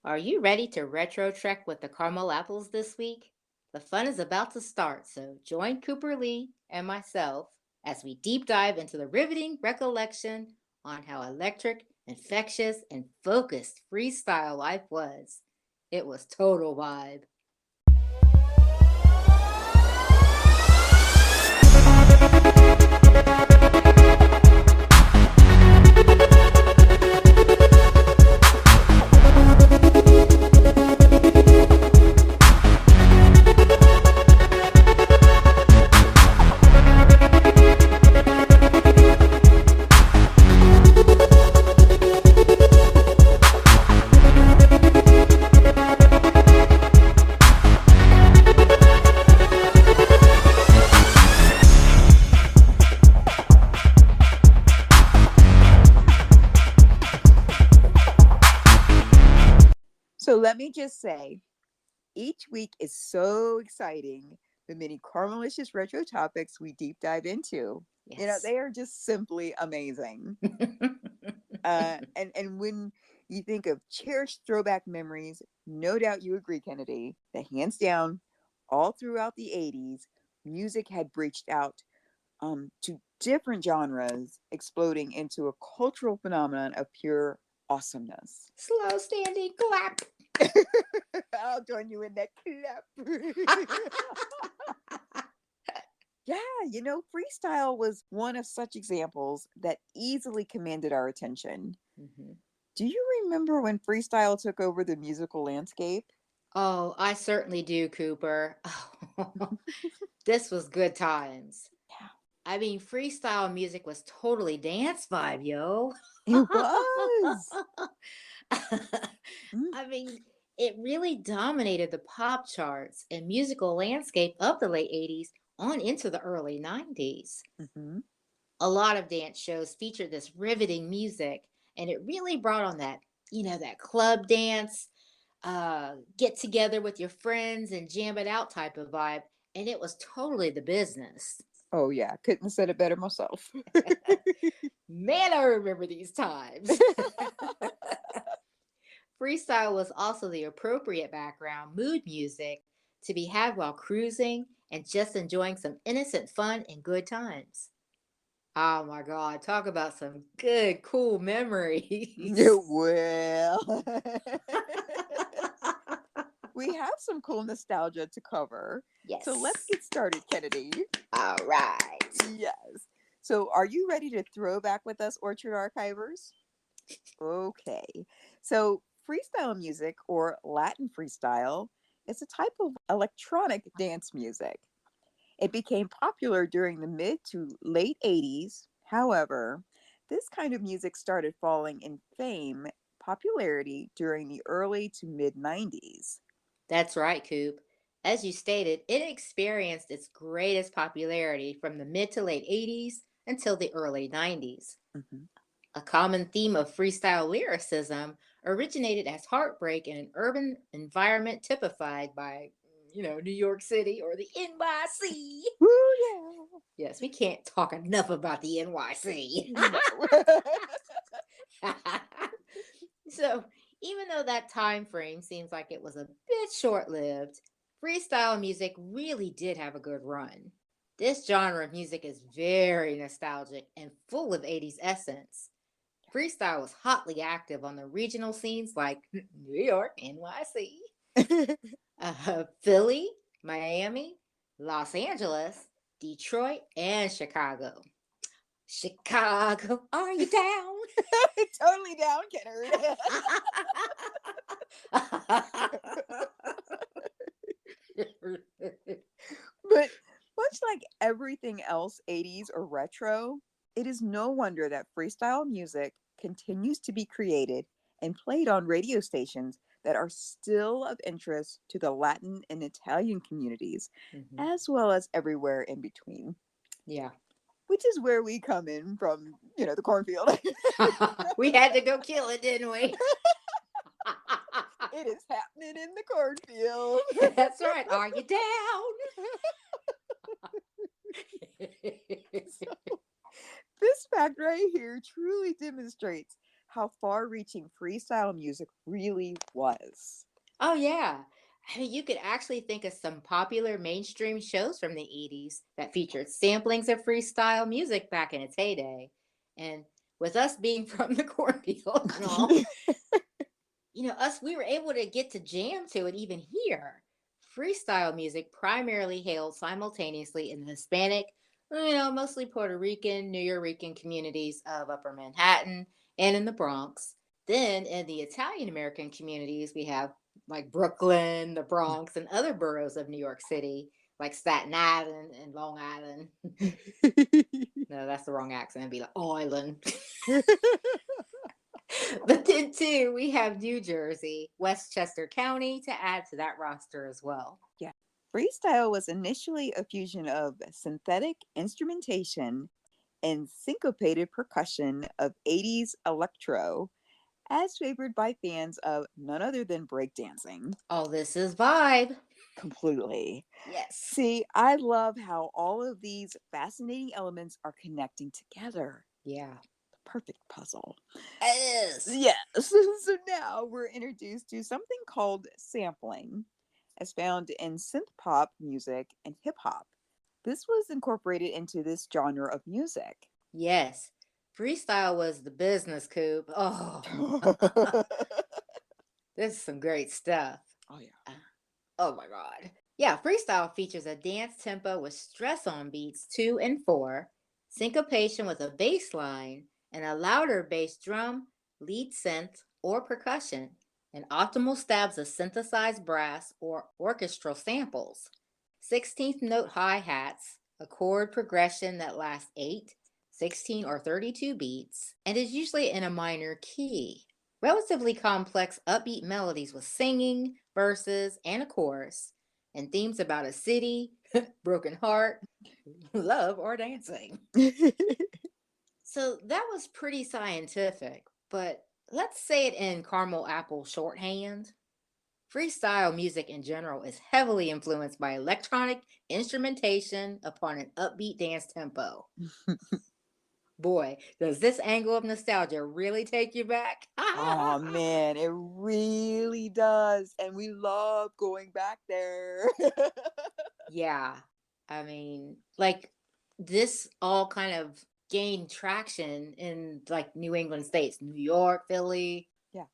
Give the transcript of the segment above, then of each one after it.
Are you ready to retro trek with the caramel apples this week? The fun is about to start, so join Cooper Lee and myself as we deep dive into the riveting recollection on how electric, infectious, and focused freestyle life was. It was total vibe. So let me just say, each week is so exciting. The many Carmelicious retro topics we deep dive into. Yes. They are just simply amazing. And when you think of cherished throwback memories, no doubt you agree, Kennedy, that hands down, all throughout the 80s, music had breached out to different genres, exploding into a cultural phenomenon of pure awesomeness. Slow standing clap. I'll join you in that clap. Yeah, freestyle was one of such examples that easily commanded our attention. Mhm. Do you remember when freestyle took over the musical landscape? Oh, I certainly do, Cooper. This was good times. Yeah, I mean, freestyle music was totally dance vibe, yo. it was. Mm, I mean, it really dominated the pop charts and musical landscape of the late 80s on into the early 90s. mhm. A lot of dance shows featured this riveting music, and it really brought on that club dance, get together with your friends and jam it out type of vibe. And it was totally the business. Oh, yeah, couldn't have said it better myself. Man, I remember these times. Freestyle was also the appropriate background mood music to be had while cruising and just enjoying some innocent fun and good times. Oh my God, talk about some good, cool memories. Well, we have some cool nostalgia to cover. So let's Yes. get started, Kennedy. All right. Yes. So are you ready to throw back with us, Orchard Archivers? Okay. So freestyle music, or Latin freestyle, is a type of electronic dance music. It became popular during the mid to late 80s. However, this kind of music started falling in popularity during the early to mid 90s. That's right, Coop. As you stated, it experienced its greatest popularity from the mid to late 80s until the early 90s. Mhm. A common theme of freestyle lyricism originated as heartbreak in an urban environment typified by, New York City or the NYC. Woo, yeah. Yes, we can't talk enough about the NYC. No. So, even though that time frame seems like it was a bit short lived, freestyle music really did have a good run. This genre of music is very nostalgic and full of 80s essence. Freestyle was hotly active on the regional scenes like New York, NYC, Philly, Miami, Los Angeles, Detroit, and Chicago. Chicago, are you down? Totally down, Kennard. But much like everything else 80s or retro, it is no wonder that freestyle music continues to be created and played on radio stations that are still of interest to the Latin and Italian communities, Mhm. as well as everywhere in between, Yeah. which is where we come in from, the cornfield. We had to go kill it, didn't we? It is happening in the cornfield. That's right. Are you down? So, this fact right here truly demonstrates how far reaching freestyle music really was. Oh, yeah. I mean, you could actually think of some popular mainstream shows from the 80s that featured samplings of freestyle music back in its heyday. And with us being from the cornfield and all, we were able to get to jam to it even here. Freestyle music primarily hailed simultaneously in the Hispanic, mostly Puerto Rican, New Yorican communities of Upper Manhattan and in the Bronx. Then in the Italian American communities, we have like Brooklyn, the Bronx, and other boroughs of New York City, like Staten Island and Long Island. No, that's the wrong accent. It'd be like Island. But then, too, we have New Jersey, Westchester County to add to that roster as well. Yeah. Freestyle was initially a fusion of synthetic instrumentation and syncopated percussion of 80s electro, as favored by fans of none other than breakdancing. All this is vibe. Completely. Yes. See, I love how all of these fascinating elements are connecting together. Yeah. The perfect puzzle. Yes. Yes. So now we're introduced to something called sampling, as found in synth pop music and hip hop. This was incorporated into this genre of music. Yes. Freestyle was the business coup. Oh, Oh, this is some great stuff. yeah. Uh, Oh my God. Yeah, freestyle features a dance tempo with stress on beats 2 and 4, syncopation with a bass line, and a louder bass drum, lead synth, or percussion, and optimal stabs of synthesized brass or orchestral samples. 16th note hi hats, a chord progression that lasts 8, 16, or 32 beats, and is usually in a minor key. Relatively complex upbeat melodies with singing, verses, and a chorus, and themes about a city, broken heart, love, or dancing. So that was pretty scientific, but let's say it in caramel apple shorthand. Freestyle music in general is heavily influenced by electronic instrumentation upon an upbeat dance tempo. Boy, does this angle of nostalgia really take you back? Oh man, it really does. And we love going back there. Yeah. I mean, like this all kind of gained traction in like New England states, New York, Philly. Yeah.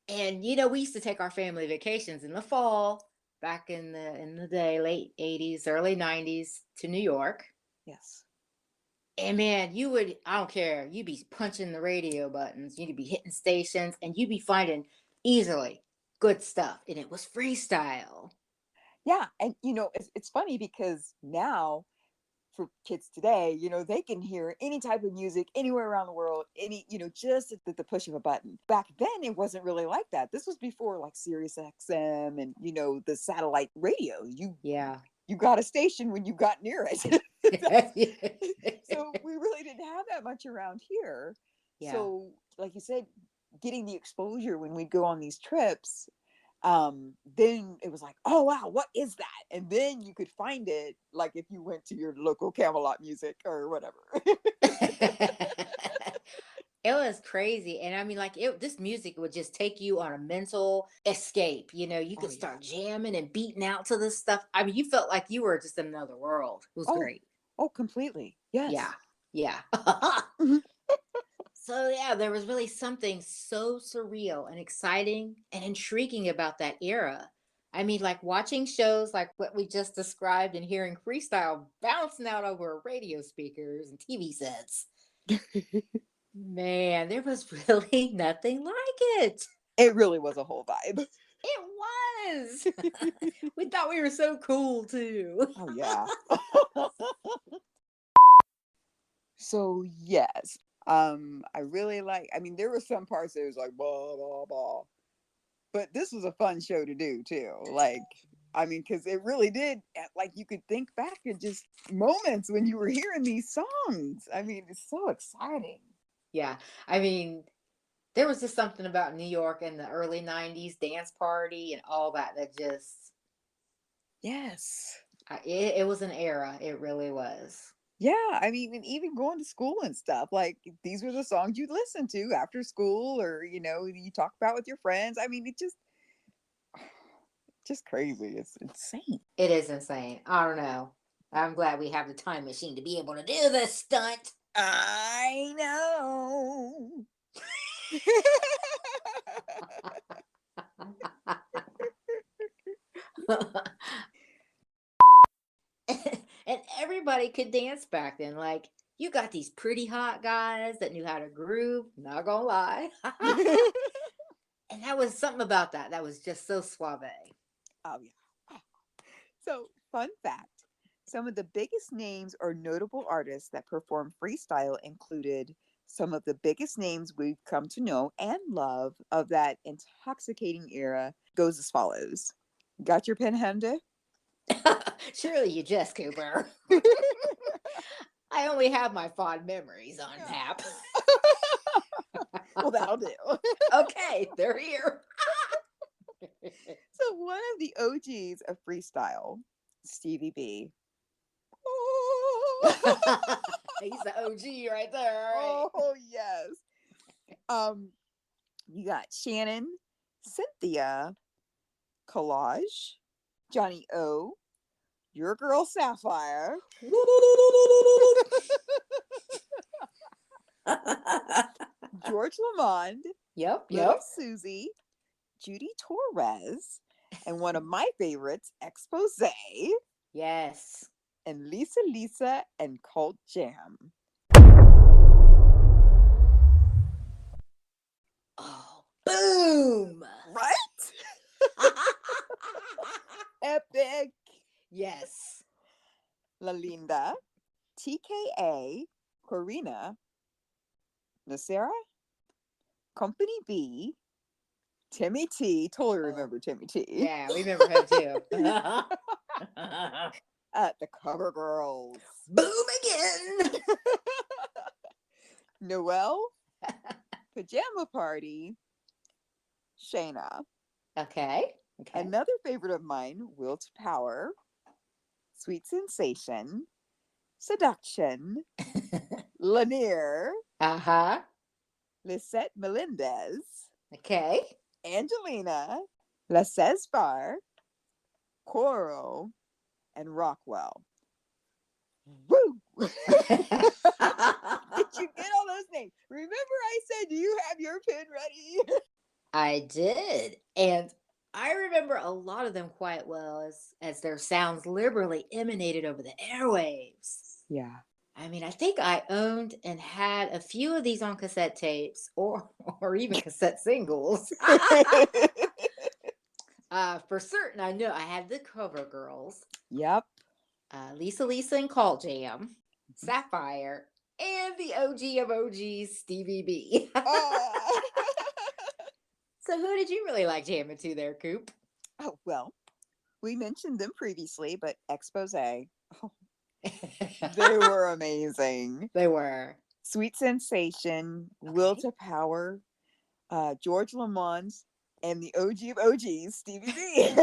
And we used to take our family vacations in the fall back in the day, late 80s, early 90s to New York. Yes. And man, I don't care, you'd be punching the radio buttons, you'd be hitting stations, and you'd be finding easily good stuff. And it was freestyle. Yeah. And it's funny because now for kids today, they can hear any type of music anywhere around the world, just at the push of a button. Back then, it wasn't really like that. This was before like Sirius XM and, the satellite radio. Yeah. You got a station when you got near it. So we really didn't have that much around here. Yeah. So, like you said, getting the exposure when we'd go on these trips, then it was like, oh wow, what is that? And then you could find it like if you went to your local Camelot music or whatever. It was crazy. And I mean, like, this music would just take you on a mental escape. You Oh could yeah. start jamming and beating out to this stuff. I mean, you felt like you were just in another world. It was Oh, great. oh, completely. Yeah. Yes. Yeah. So, yeah, there was really something so surreal and exciting and intriguing about that era. I mean, like watching shows like what we just described and hearing freestyle bouncing out over radio speakers and TV sets. Man, there was really nothing like it. It really was a whole vibe. It was. We thought we were so cool too. Oh yeah. So yes, I really I mean, there were some parts that was like blah blah blah, but this was a fun show to do too. I mean, because it really did, like, you could think back at just moments when you were hearing these songs. I mean, it's so exciting. Yeah. I mean, there was just something about New York in the early 90s dance party and all that just, Yes. it was an era. It really was. Yeah, I mean, and even going to school and stuff, like these were the songs you'd listen to after school, or you talk about with your friends. I mean, it just crazy. It's insane. It is insane. I don't know. I'm glad we have the time machine to be able to do this stunt. I know. And everybody could dance back then. Like, you got these pretty hot guys that knew how to groove, not gonna lie. And that was something about that was just so suave. Oh yeah. So, fun fact: some of the biggest names or notable artists that perform freestyle included some of the biggest names we've come to know and love of that intoxicating era. Goes as follows. Got your pen handy? Surely you just, Cooper. I only have my fond memories on tap. Well, that'll do. Okay, they're here. So, one of the OGs of freestyle, Stevie B. He's the OG right there. Right? Oh, yes. You got Shannon, Cynthia, Collage, Johnny O, your girl Sapphire, George Lamond, Yep, Little yep. Susie, Judy Torres, and one of my favorites, Expose, Yes. and Lisa and Cult Jam. Oh, boom. Right? Epic. Yes. La Linda, TKA, Corina, Nasera, Company B, Timmy T. Totally remember Timmy T. Yeah, we remember him too. The Cover Girls. Boom again. Noelle, Pajama Party, Shayna. Okay. Another favorite of mine, Will to Power, Sweet Sensation, Seduction, Lanier, Uh-huh. Lisette Melendez, Okay. Angelina, La Cesar, Coro, and Rockwell. Woo! Did you get all those names? Remember I said, do you have your pen ready? I did. And I remember a lot of them quite well as their sounds liberally emanated over the airwaves. Yeah. I mean, I think I owned and had a few of these on cassette tapes or even cassette singles. For certain, I know I had the Cover Girls, Yep. Lisa and Call Jam, Sapphire, and the OG of OGs, Stevie B. Oh. So who did you really like jamming to there, Coop? Oh, well, we mentioned them previously, but Expose, oh, they were amazing. They were. Sweet Sensation, Will to Power, George Lamont, and the OG of OGs, Stevie B. Yay!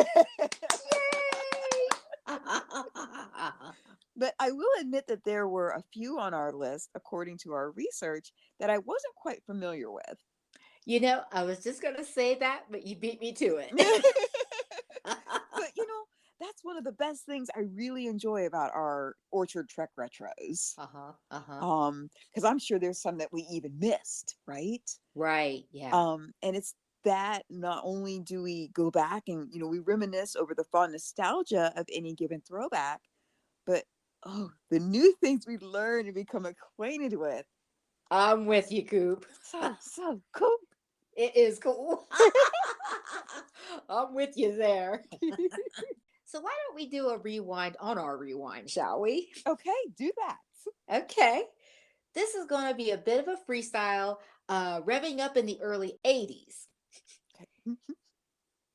But I will admit that there were a few on our list, according to our research, that I wasn't quite familiar with. You know, I was just going to say that, but you beat me to it. But that's one of the best things I really enjoy about our Orchard Trek retros. Because I'm sure there's some that we even missed, right? Right. Yeah. And it's that not only do we go back and we reminisce over the fun nostalgia of any given throwback, but the new things we learn and become acquainted with. I'm with you, Coop. So cool. It is cool. I'm with you there. So why don't we do a rewind on our rewind, shall we? Okay, do that. Okay. This is going to be a bit of a freestyle, revving up in the early 80s. Okay.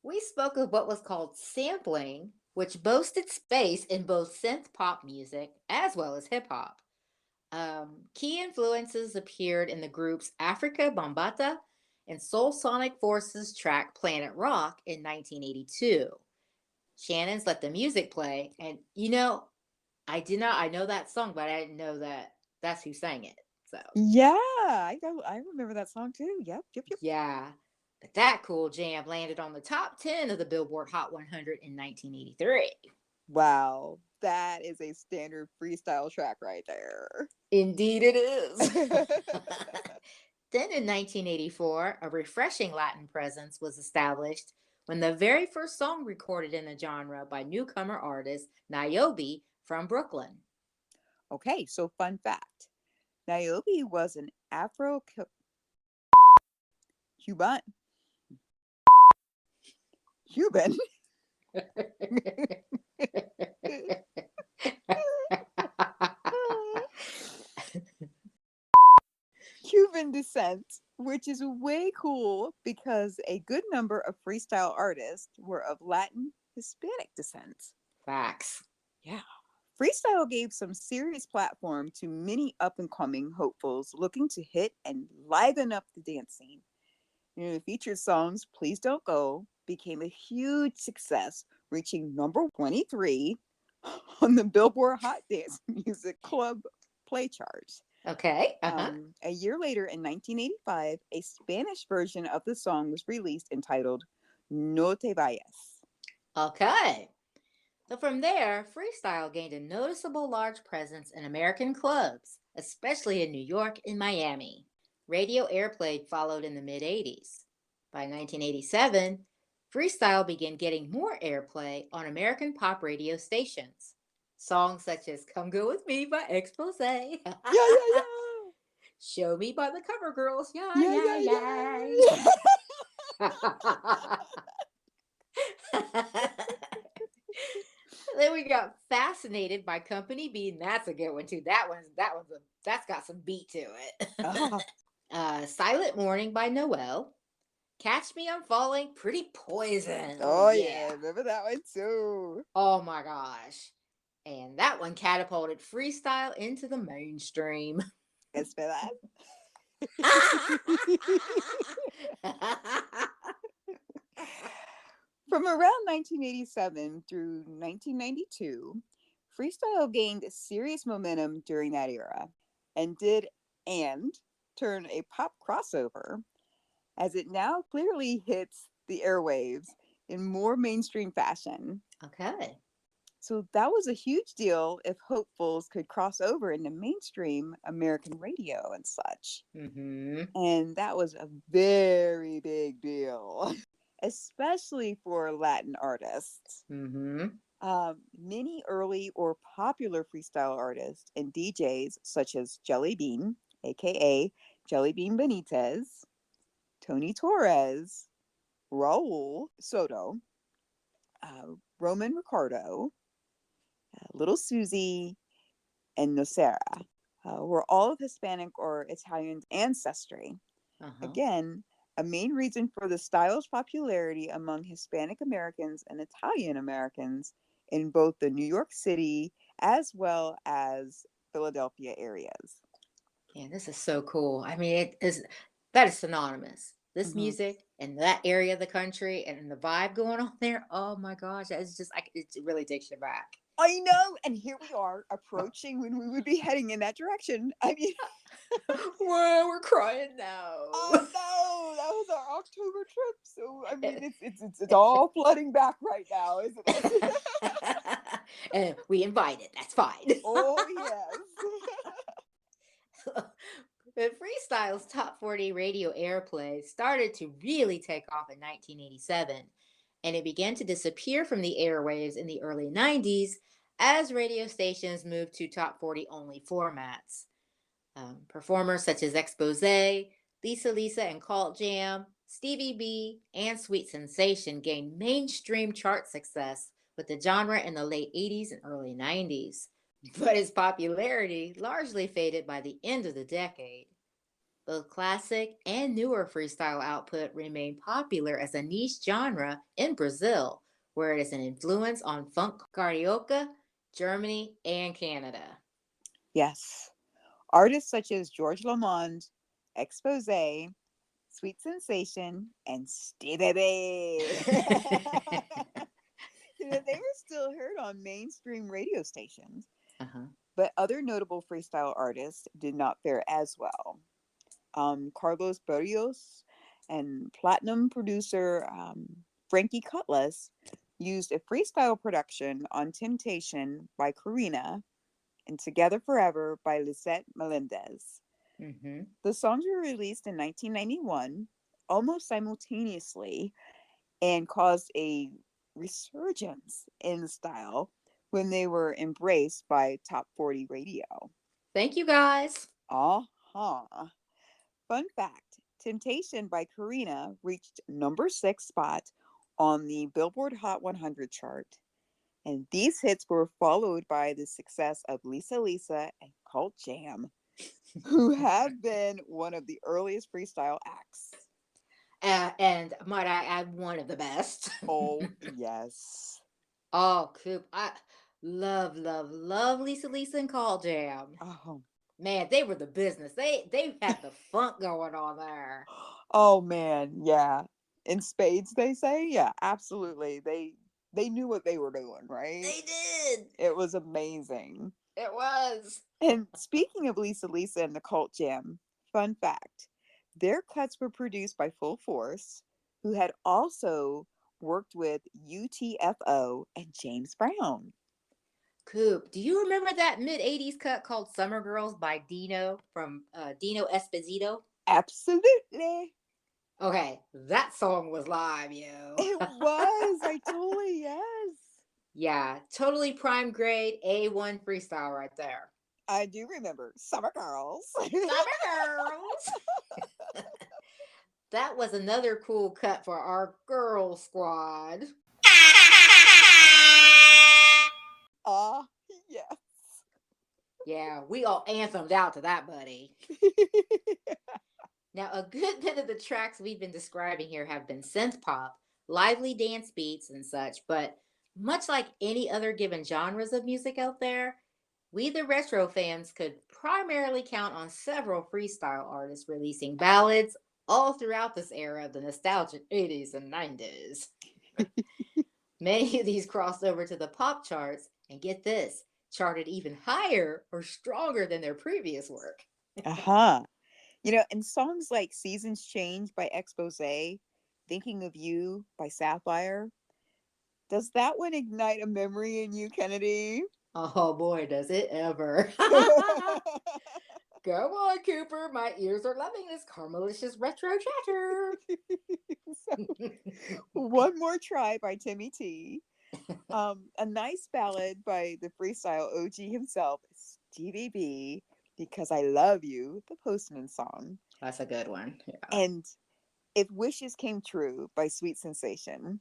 We spoke of what was called sampling, which boasted space in both synth pop music as well as hip hop. Key influences appeared in the groups Africa Bambata and Soul Sonic Force's track Planet Rock in 1982. Shannon's Let the Music Play, and I did not. I know that song, but I didn't know that that's who sang it. So Yeah, I know. I remember that song too. Yep, yep, yep. yeah, but that cool jam landed on the top 10 of the Billboard Hot 100 in 1983. Wow, that is a standard freestyle track right there. Indeed, it is. Then in 1984, a refreshing Latin presence was established when the very first song recorded in the genre by newcomer artist Niobe from Brooklyn. Okay, so fun fact. Niobe was an Cuban Cuban Cuban descent, which is way cool because a good number of freestyle artists were of Latin Hispanic descent. Facts. Yeah. Freestyle gave some serious platform to many up and coming hopefuls looking to hit and liven up the dance scene. The featured songs Please Don't Go became a huge success, reaching number 23 on the Billboard Hot Dance Music Club play charts. Okay. A year later, in 1985, a Spanish version of the song was released entitled No Te Vayas. Okay. So from there, freestyle gained a noticeable large presence in American clubs, especially in New York and Miami. Radio airplay followed in the mid 80s. By 1987, freestyle began getting more airplay on American pop radio stations. Songs such as Come Go With Me by Expose, Yeah, yeah, Show Me by the Cover Girls, yeah, yeah. yeah, Yeah, yeah. yeah, Then we got Fascinated by Company B, and that's a good one too. That's got some beat to it. yeah. Silent Morning by Noel. Catch Me I'm Falling, Pretty Poison. Oh Oh, yeah. yeah. Remember that one too. Oh my gosh. And that one catapulted freestyle into the mainstream. Guess for that. From around 1987 through 1992, freestyle gained serious momentum during that era and turn a pop crossover as it now clearly hits the airwaves in more mainstream fashion. Okay. So that was a huge deal if hopefuls could cross over into mainstream American radio and such. Mm-hmm. And that was a very big deal, especially for Latin artists. Mm-hmm. Many early or popular freestyle artists and DJs, such as Jelly Bean, aka Jelly Bean Benitez, Tony Torres, Raul Soto, Roman Ricardo, Little Susie, and Nocera, were all of Hispanic or Italian ancestry. Uh-huh. Again, a main reason for the style's popularity among Hispanic Americans and Italian Americans in both the New York City as well as Philadelphia areas. Yeah, this is so cool. I mean, it is that is synonymous. This Mhm. music and that area of the country and the vibe going on there. Oh my gosh, it's just it really takes you back. I know, and here we are approaching when we would be heading in that direction. I mean, Well, we're crying now. I know that was our October trip, so I mean, it's all flooding back right now, isn't it? And we invited. That's fine. Oh yes. The Freestyle's top 40 radio airplay started to really take off in 1987, and it began to disappear from the airwaves in the early 90s as radio stations moved to top 40 only formats. Performers such as Expose, Lisa and Cult Jam, Stevie B, and Sweet Sensation gained mainstream chart success with the genre in the late 80s and early 90s. But its popularity largely faded by the end of the decade. Both classic and newer freestyle output remain popular as a niche genre in Brazil, where it is an influence on funk carioca, Germany, and Canada. Yes. Artists such as George Lamond, Expose, Sweet Sensation, and Stevie. They were still heard on mainstream radio stations. Uh-huh. But other notable freestyle artists did not fare as well. Carlos Barrios and platinum producer Frankie Cutlass used a freestyle production on Temptation by Karina and Together Forever by Lisette Melendez. Mm-hmm. The songs were released in 1991 almost simultaneously and caused a resurgence in style when they were embraced by Top 40 radio. Thank you guys. Uh-huh. Fun fact, Temptation by Karina reached number 6 spot on the Billboard Hot 100 chart. And these hits were followed by the success of Lisa Lisa and Cult Jam, who have been one of the earliest freestyle acts. And might I add, one of the best. Oh, yes. Oh, Coop. I love Lisa and Call Jam. Oh, Man, they were the business. They had the funk going on there. oh man, yeah. In spades, they say, yeah, absolutely. They knew what they were doing, right? They did. It was amazing. It was. And speaking of Lisa Lisa and the Cult Jam, fun fact, their cuts were produced by Full Force, who had also worked with UTFO and James Brown. Coop, do you remember that mid 80s cut called Summer Girls by Dino from Dino Esposito? Absolutely. Okay, that song was live, yo. It was. I totally, yes. Yeah, totally prime grade A1 freestyle right there. I do remember Summer Girls. Summer Girls. That was another cool cut for our girl squad. Ah, yes. Yeah, we all anthemed out to that, buddy. Now, a good bit of the tracks we've been describing here have been synth pop, lively dance beats, and such, but much like any other given genres of music out there, we the retro fans could primarily count on several freestyle artists releasing ballads all throughout this era of the nostalgic 80s and 90s. Many of these crossed over to the pop charts, and get this, charted even higher or stronger than their previous work. Uh-huh. And songs like Seasons Change by Expose, Thinking of You by Sapphire, does that one ignite a memory in you, Kennedy? Oh boy, does it ever. Go on, Cooper. My ears are loving this caramelicious retro chatter. So, one more try by Timmy T. A nice ballad by the freestyle OG himself, Stevie B, Because I Love You, the Postman song. That's a good one. Yeah. And If Wishes Came True by Sweet Sensation.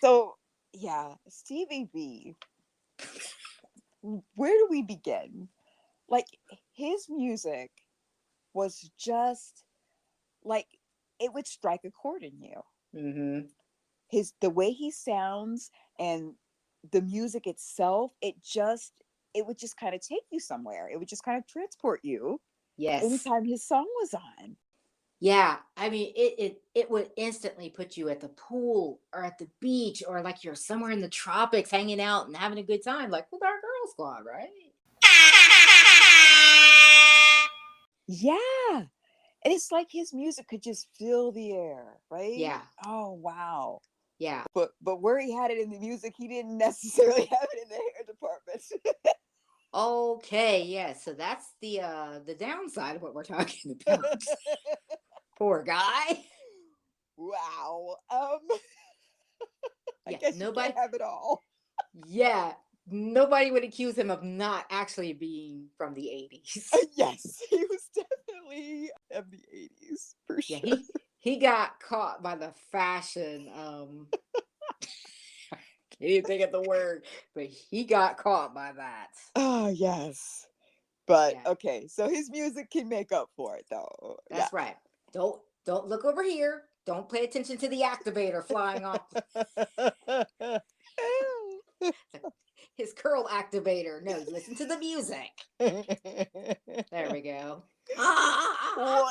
So, yeah, Stevie B, where do we begin? Like, his music was just like it would strike a chord in you. Mm-hmm. The way he sounds and the music itself, it would just kind of take you somewhere. It would just kind of transport you Yes. anytime his song was on. Yeah. I mean, it would instantly put you at the pool or at the beach or like you're somewhere in the tropics hanging out and having a good time, like with our girl squad, right? Yeah. And it's like his music could just fill the air, right? Yeah. Oh wow. Yeah. But where he had it in the music, he didn't necessarily have it in the hair department. Okay, yeah. So that's the downside of what we're talking about. Poor guy. Wow. I Yeah, guess you nobody. can't have it all. Yeah, nobody would accuse him of not actually being from the 80s. Yes, he was definitely of the 80s for Yeah, sure. he got caught by the fashion. Can't even think of the word, but he got caught by that. Oh, yes. But Yeah, okay, so his music can make up for it though. Yeah. that's right. Don't look over here. Don't pay attention to the activator flying off. His curl activator. No, listen to the music. There we go. What?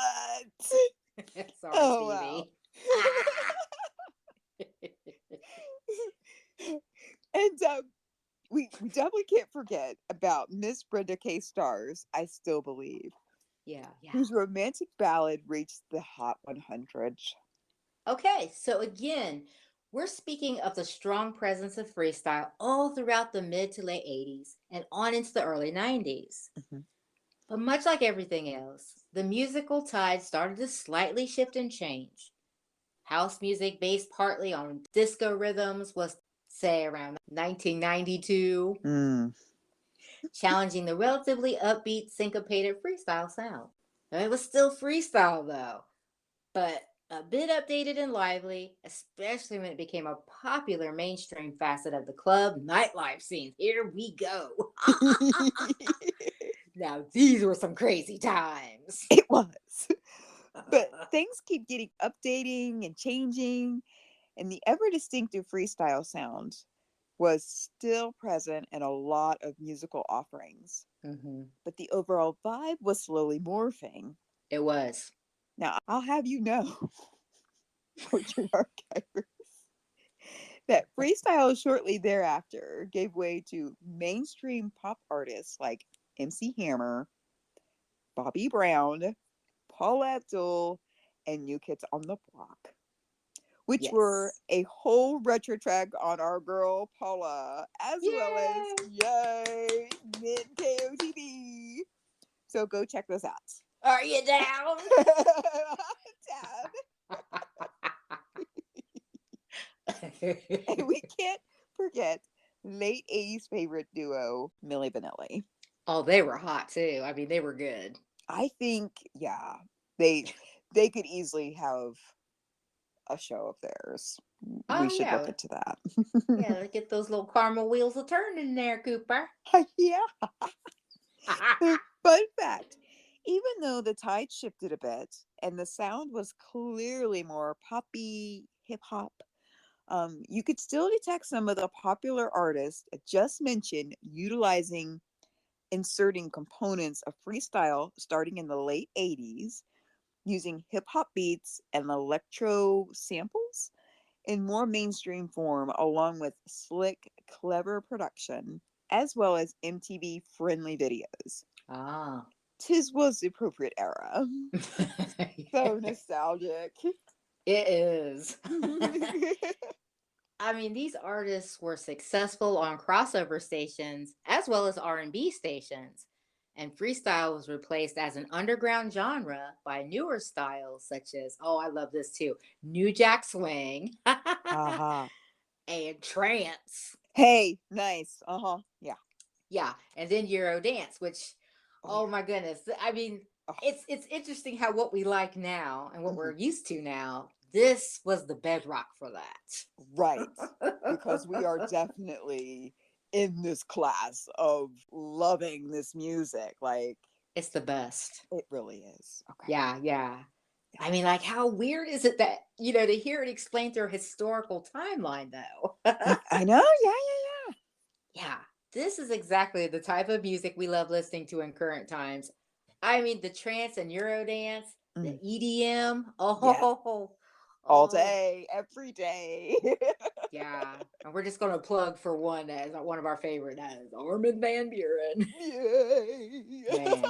Sorry, Oh wow. Stevie. And we definitely can't forget about Miss Brenda K. Stars, I Still Believe, Yeah, yeah. whose romantic ballad reached the Hot 100. Okay, so again, we're speaking of the strong presence of freestyle all throughout the mid to late 80s and on into the early 90s. Mhm. But much like everything else, the musical tide started to slightly shift and change. House music, based partly on disco rhythms, was, say, around 1992, Mm. challenging the relatively upbeat, syncopated freestyle sound. Now, it was still freestyle, though, but a bit updated and lively, especially when it became a popular mainstream facet of the club nightlife scene. Here we go. Now, these were some crazy times. It was. But things keep getting updating and changing, and the ever distinctive freestyle sound was still present in a lot of musical offerings. Mhm. But the overall vibe was slowly morphing. It was. Now, I'll have you know, Orchard Archivers, that freestyle shortly thereafter gave way to mainstream pop artists like MC Hammer, Bobby Brown, Paul Abdul, and New Kids on the Block, which were Yes. a whole retro track on our girl Paula, as well as Yay! Yay, Mint KOTB. So go check those out. Are you down? Tab. And we can't forget late 80s favorite duo, Milli Vanilli. Oh, they were hot too. I mean, they were good. I think, yeah, they they could easily have a show of theirs. We Oh should look yeah, into that. yeah. Let's get those little caramel wheels a turning there, Cooper. Yeah. Fun fact, even though the tide shifted a bit and the sound was clearly more poppy hip hop, you could still detect some of the popular artists just mentioned utilizing inserting components of freestyle starting in the late 80s, using hip hop beats and electro samples in more mainstream form, along with slick, clever production, as well as MTV friendly videos. Ah. Tis was the appropriate era. So It nostalgic. is. I mean, these artists were successful on crossover stations as well as R&B stations, and freestyle was replaced as an underground genre by newer styles such as, oh, I love this too, New Jack Swing Haha. and trance. Hey, nice. Uh huh. Yeah. Yeah, and then Euro dance, which, Oh oh yeah. my goodness, I mean, Oh. it's interesting how what we like now and what Mhm. we're used to now. This was the bedrock for Right. that. Because we are definitely in this class of loving this music. Like, It's the best. it really is. Okay. Yeah, yeah. I mean, like, how weird is it that, to hear it explained through a historical timeline, though? I know. Yeah, yeah, Yeah, this is exactly the type of music we love listening to in current times. I mean, the trance and Eurodance, yeah. the EDM. Yeah. Oh, All oh, day, every day. yeah. And we're just going to plug for one as one of our favorite, that is Armin van Buren. Yay. Man,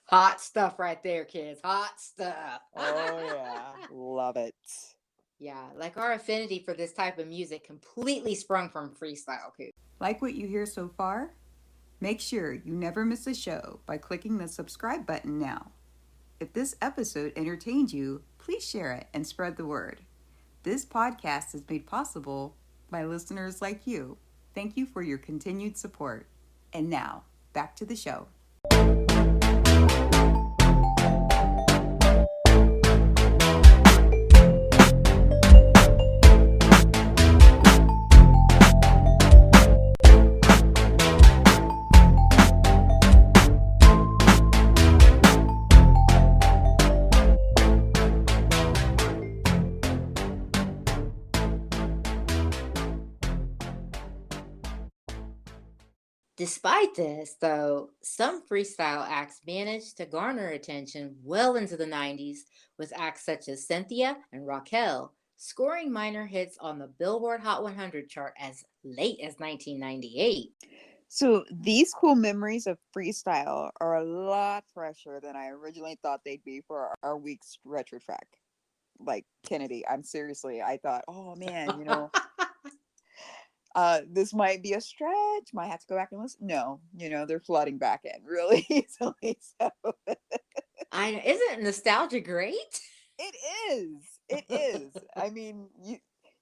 hot stuff right there, kids. Hot stuff. Oh, yeah. Love it. Yeah, like our affinity for this type of music completely sprung from freestyle, Coop. Like what you hear so far? Make sure you never miss a show by clicking the subscribe button now. If this episode entertained you, please share it and spread the word. This podcast is made possible by listeners like you. Thank you for your continued support. And now, back to the show. Despite this, though, some freestyle acts managed to garner attention well into the 90s with acts such as Cynthia and Raquel scoring minor hits on the Billboard Hot 100 chart as late as 1998. So these cool memories of freestyle are a lot fresher than I originally thought they'd be for our week's retro track. Like Kennedy, I thought, oh man, this might be a stretch. Might have to go back and listen. No, they're flooding back in really easily. So Isn't nostalgia great? it is. It is. I mean,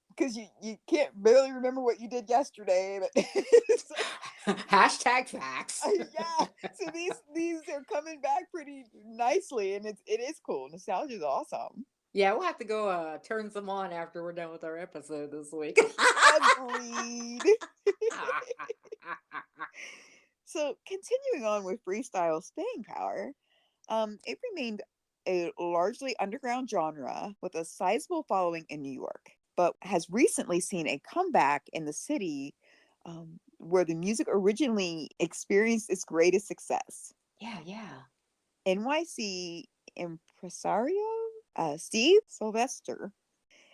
because you can't barely remember what you did yesterday, but Hashtag facts. yeah. So these are coming back pretty nicely, and it is cool. Nostalgia is awesome. Yeah, we'll have to go turn some on after we're done with our episode this week. Agreed. So continuing on with freestyle staying power, it remained a largely underground genre with a sizable following in New York, but has recently seen a comeback in the city where the music originally experienced its greatest success. Yeah. NYC impresario Steve Sylvester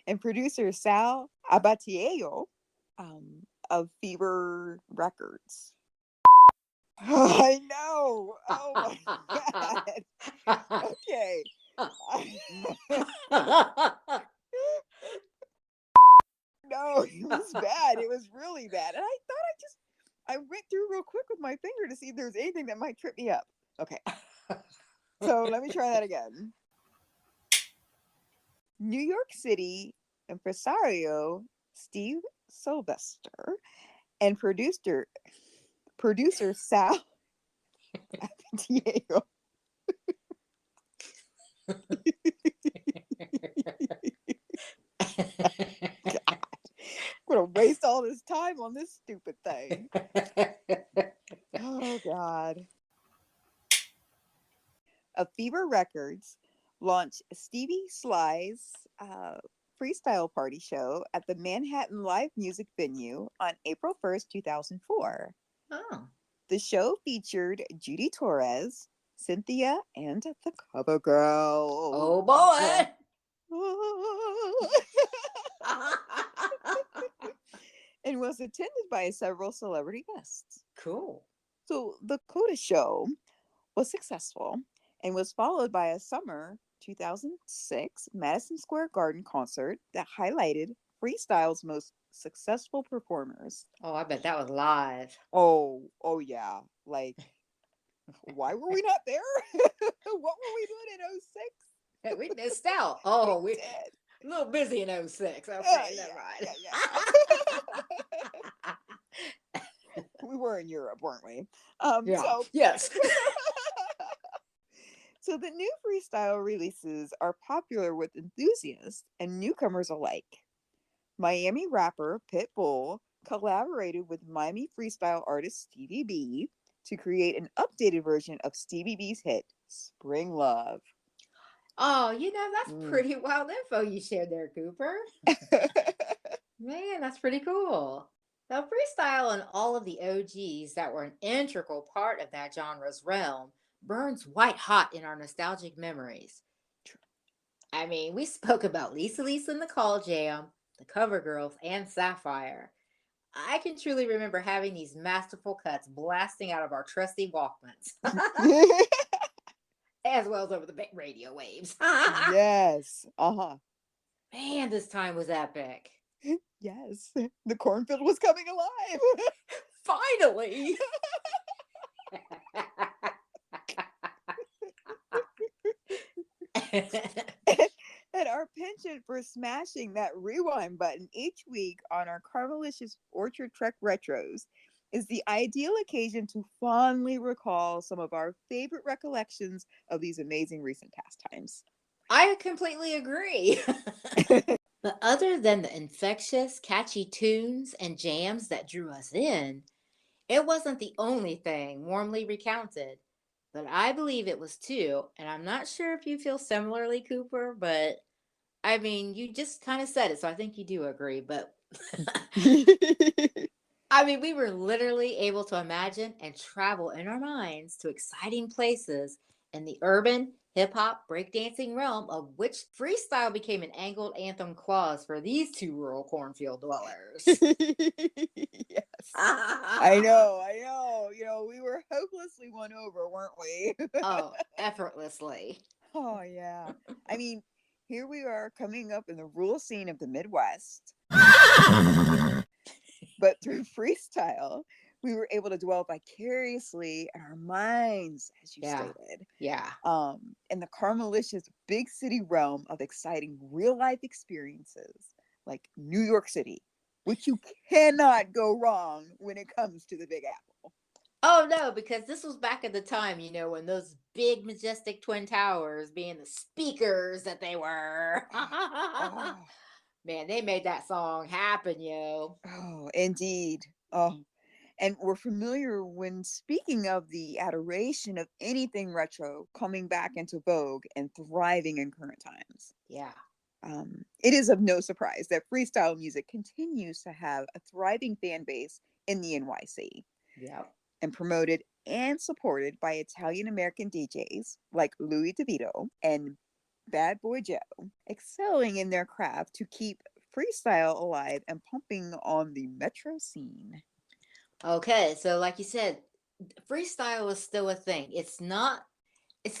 and producer Sal Abatiello of Fever Records. I know. Oh my god. Okay. No, it was bad. It was really bad. And I thought I went through real quick with my finger to see if there's anything that might trip me up. Okay. So let me try that again. New York City impresario Steve Sylvester and producer Sal Diego. I'm gonna waste all this time on this stupid thing. Oh god. A Fever Records launched Stevie Sly's freestyle party show at the Manhattan Live Music Venue on April 1st, 2004. Oh. The show featured Judy Torres, Cynthia, and the Cover Girl. Oh boy. And was attended by several celebrity guests. Cool. So the Coda show was successful and was followed by a summer 2006 Madison Square Garden concert that highlighted freestyle's most successful performers. Oh, I bet that was live. Oh yeah. Like, why were we not there? What were we doing in 06? We missed out. Oh, we did. A little busy in 06. Okay, never mind. We were in Europe, weren't we? Yes. So the new freestyle releases are popular with enthusiasts and newcomers alike. Miami rapper Pitbull collaborated with Miami freestyle artist Stevie B to create an updated version of Stevie B's hit, Spring Love. Oh, that's pretty wild info you shared there, Cooper. Man, that's pretty cool. Now, freestyle and all of the OGs that were an integral part of that genre's realm burns white hot in our nostalgic memories. I mean, we spoke about Lisa and the Call Jam, the Cover Girls, and Sapphire. I can truly remember having these masterful cuts blasting out of our trusty Walkmans, as well as over the radio waves. Yes. Man, this time was epic. Yes. The cornfield was coming alive. Finally. And our penchant for smashing that rewind button each week on our Carmelicious Orchard Trek Retros is the ideal occasion to fondly recall some of our favorite recollections of these amazing recent pastimes. I completely agree. But other than the infectious, catchy tunes and jams that drew us in, it wasn't the only thing warmly recounted. But I believe it was too, and I'm not sure if you feel similarly, Cooper, but I mean, you just kind of said it, so I think you do agree. But I mean, we were literally able to imagine and travel in our minds to exciting places in the urban, hip hop breakdancing realm, of which freestyle became an angled anthem clause for these two rural cornfield dwellers. Yes. I know, I know. We were hopelessly won over, weren't we? Oh, effortlessly. Oh, yeah. I mean, here we are coming up in the rural scene of the Midwest. But through freestyle, we were able to dwell vicariously in our minds, as you Yeah. stated, Yeah. in the Carmelicious big city realm of exciting real life experiences like New York City, which you cannot go wrong when it comes to the Big Apple. Oh no, because this was back at the time, when those big majestic twin towers being the speakers that they were. Oh, Man, they made that song happen, yo. oh, indeed. Oh, and we're familiar when speaking of the adoration of anything retro coming back into vogue and thriving in current times. Yeah. It is of no surprise that freestyle music continues to have a thriving fan base in the NYC Yep. and promoted and supported by Italian American DJs like Louis DeVito and Bad Boy Joe, excelling in their craft to keep freestyle alive and pumping on the metro scene. Okay, so like you said, freestyle is still a thing. It's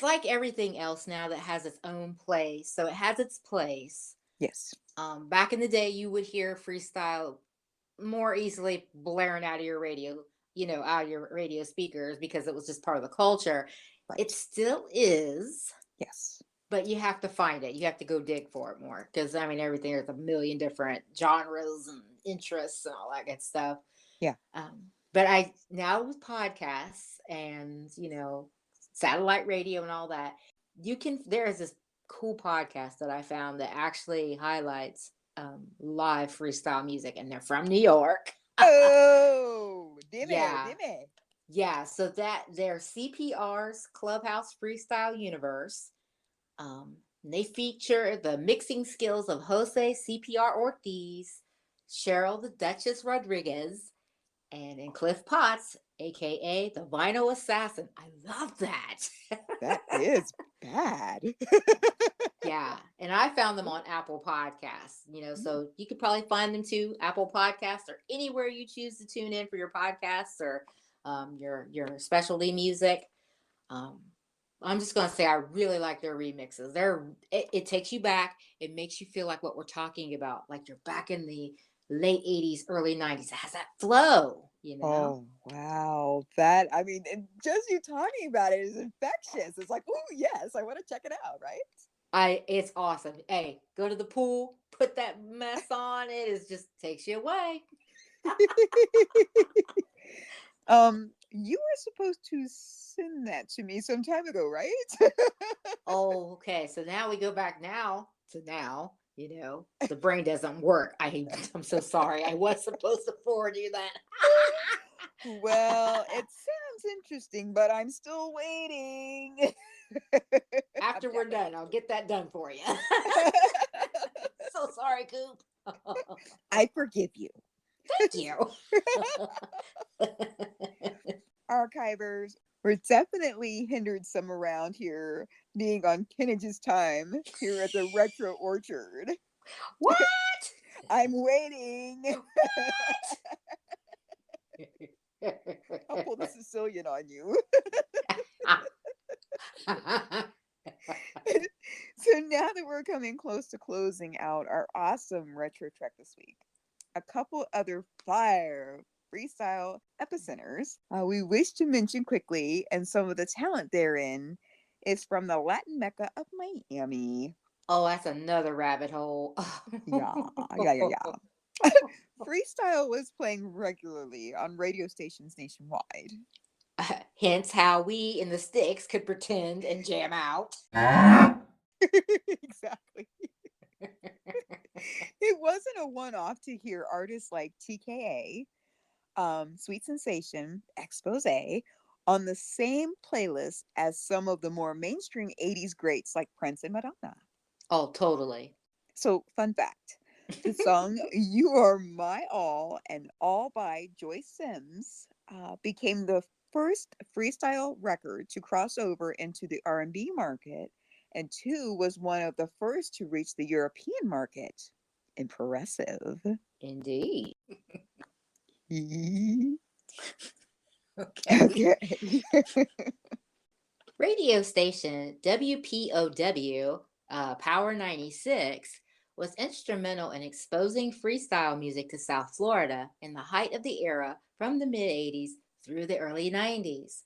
like everything else now that has its own place. So it has its place. Yes. Back in the day, you would hear freestyle more easily blaring out of your radio, out of your radio speakers because it was just part of the culture. It Right. still is, Yes. but you have to find it. You have to go dig for it more because everything, there's a million different genres and interests and all that good stuff. Yeah. But I now with podcasts and satellite radio and all that, there is this cool podcast that I found that actually highlights live freestyle music, and they're from New York. Oh, dime, Yeah, dime. yeah. So that they're CPR's Clubhouse Freestyle Universe. They feature the mixing skills of Jose CPR Ortiz, Cheryl the Duchess Rodriguez, and Cliff Potts, aka the Vinyl Assassin. I love that. That is bad. Yeah, and I found them on Apple Podcasts. So you could probably find them too, Apple Podcasts or anywhere you choose to tune in for your podcasts or your specialty music. Um, I'm just gonna say I really like their remixes. It takes you back. It makes you feel like what we're talking about, like you're back in the late '80s, early '90s. It has that flow. Oh, wow. That, I mean, just you talking about it is infectious. It's like, oh, yes, I want to check it out, right? It's awesome. Hey, go to the pool, put that mess on. It is just takes you away. You were supposed to send that to me some time ago, right? Oh, okay. So now we go back to now. The brain doesn't work. I'm so sorry. I was supposed to forward you that. Well, it sounds interesting, but I'm still waiting. After we're done, I'll get that done for you. So sorry, Coop. I forgive you. Thank you. Archivers, we're definitely hindered some around here being on Kennedy's time here at the Retro Orchard. What? I'm waiting. I'll pull the Sicilian on you. So now that we're coming close to closing out our awesome retro trek this week, a couple other fire freestyle epicenters we wish to mention quickly, and some of the talent therein is from the Latin Mecca of Miami. Oh, that's another rabbit hole. Yeah, yeah. Freestyle was playing regularly on radio stations nationwide. Hence how we in the sticks could pretend and jam out. Exactly. It wasn't a one-off to hear artists like TKA, Sweet Sensation, Expose on the same playlist as some of the more mainstream 80s greats like Prince and Madonna. Oh, totally. So, fun fact, the song You Are My All and All by Joyce Sims became the first freestyle record to cross over into the R&B market and 2 was one of the first to reach the European market. Impressive. Indeed. Okay. Okay. Radio station WPOW, Power 96, was instrumental in exposing freestyle music to South Florida in the height of the era from the mid 80s through the early 90s,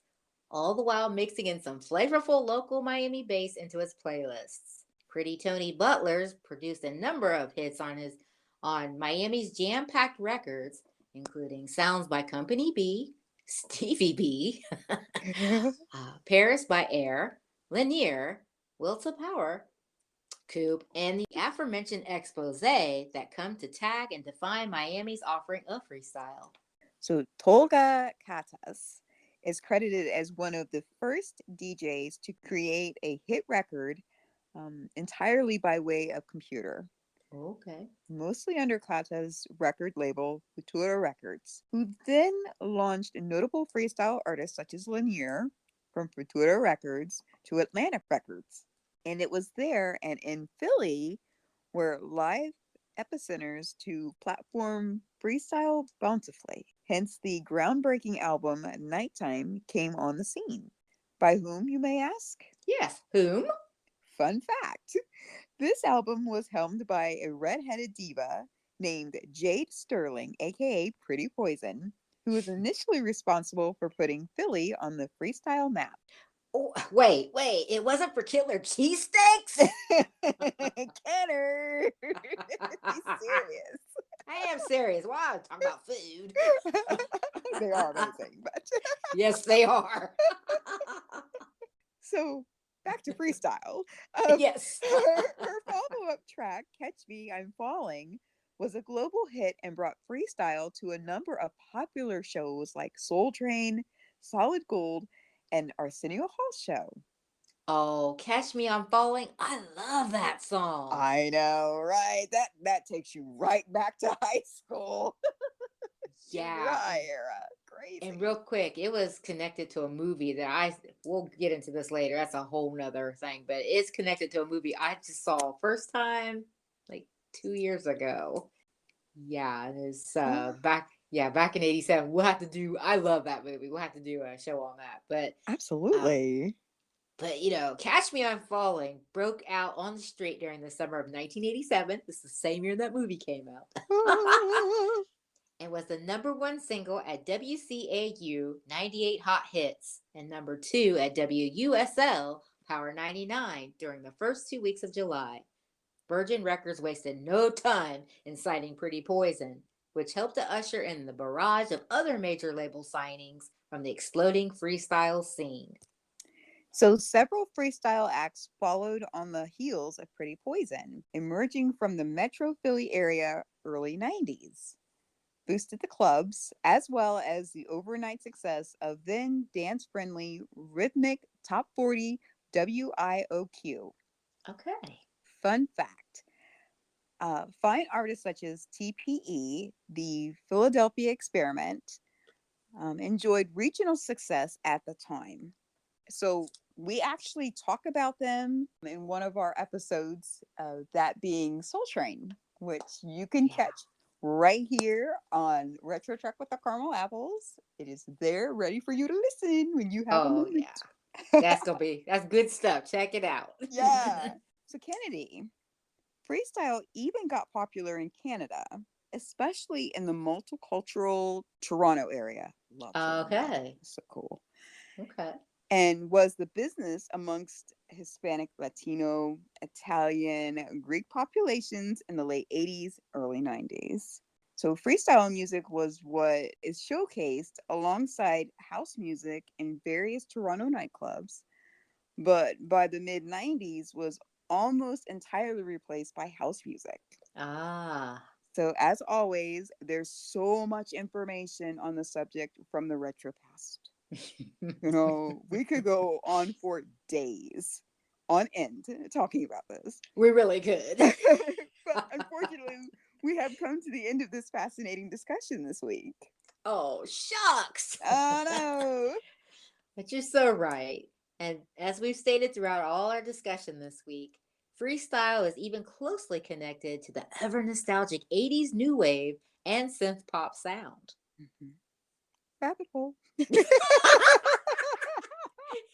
all the while mixing in some flavorful local Miami bass into his playlists. Pretty Tony Butler's produced a number of hits on Miami's jam-packed records, including Sounds by Company B, Stevie B, Paris by Air, Lanier, Will to Power, Coop, and the aforementioned expose that come to tag and define Miami's offering of freestyle. So Tolga Katas is credited as one of the first DJs to create a hit record entirely by way of computer. Okay. Mostly under Kata's record label, Futura Records, who then launched notable freestyle artists such as Lanier from Futura Records to Atlantic Records. And it was there and in Philly where live epicenters to platform freestyle bountifully. Hence, the groundbreaking album Nighttime came on the scene. By whom, you may ask? Yes. Whom? Fun fact. This album was helmed by a red-headed diva named Jade Sterling, aka Pretty Poison, who was initially responsible for putting Philly on the freestyle map. Oh, wait. It wasn't for killer cheesesteaks? Kenner! Be serious. I am serious. Wow, talk about food. They are amazing, but yes, they are. So back to freestyle. Yes. Her follow-up track, Catch Me, I'm Falling, was a global hit and brought freestyle to a number of popular shows like Soul Train, Solid Gold, and Arsenio Hall's show. Oh, Catch Me I'm Falling. I love that song. I know, right? That takes you right back to high school. Yeah. Right era. Crazy. And real quick, it was connected to a movie that we'll get into this later. That's a whole nother thing, but it's connected to a movie I just saw first time like 2 years ago. Yeah, and it's back in '87. I love that movie. We'll have to do a show on that. But absolutely. But Catch Me I'm Falling broke out on the street during the summer of 1987. This is the same year that movie came out. And was the number one single at WCAU 98 Hot Hits and number 2 at WUSL Power 99 during the first 2 weeks of July. Virgin Records wasted no time in citing Pretty Poison, which helped to usher in the barrage of other major label signings from the exploding freestyle scene. So several freestyle acts followed on the heels of Pretty Poison, emerging from the Metro Philly area early 90s. Boosted the clubs, as well as the overnight success of then dance-friendly rhythmic top 40 WIOQ. Okay. Fun fact. Fine artists such as TPE, the Philadelphia Experiment, enjoyed regional success at the time. So we actually talk about them in one of our episodes, that being Soul Train, which you can catch right here on Retro Truck with the Caramel Apples. It is there ready for you to listen when you have a moment. Yeah. That's good stuff. Check it out. Yeah. So Kennedy, freestyle even got popular in Canada, especially in the multicultural Toronto area. Love Toronto. Okay. So cool. Okay. And was the business amongst Hispanic, Latino, Italian, Greek populations in the late 80s, early 90s. So freestyle music was what is showcased alongside house music in various Toronto nightclubs, but by the mid 90s was almost entirely replaced by house music. So as always, there's so much information on the subject from the retro past. We could go on for days on end talking about this. We really could. But unfortunately, we have come to the end of this fascinating discussion this week. Oh, shucks. Oh, no. But you're so right. And as we've stated throughout all our discussion this week, freestyle is even closely connected to the ever nostalgic 80s new wave and synth pop sound. Mhm. Rabbit hole.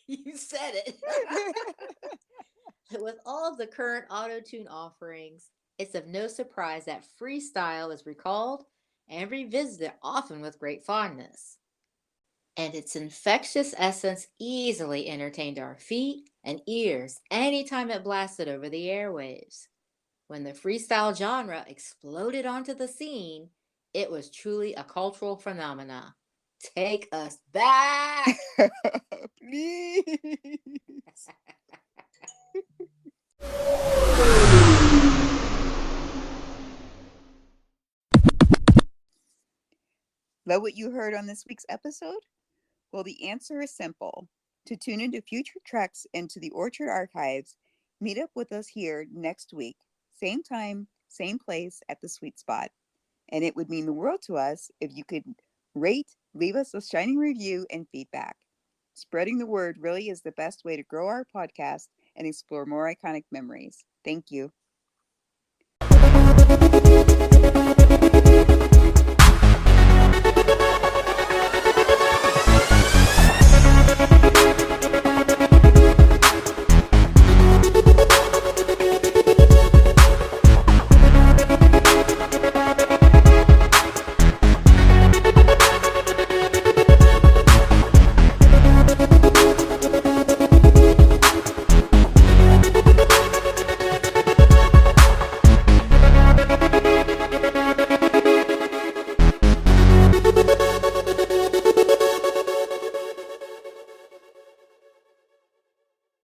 You said it. With all of the current auto tune offerings, it's of no surprise that freestyle is recalled and revisited often with great fondness. And its infectious essence easily entertained our feet and ears anytime it blasted over the airwaves. When the freestyle genre exploded onto the scene, it was truly a cultural phenomena. Take us back! Please. Love what you heard on this week's episode? Well, the answer is simple. To tune into future treks into the Orchard archives, meet up with us here next week, same time, same place at the Sweet Spot. And it would mean the world to us if you could rate, leave us a shining review, and feedback. Spreading the word really is the best way to grow our podcast and explore more iconic memories. Thank you.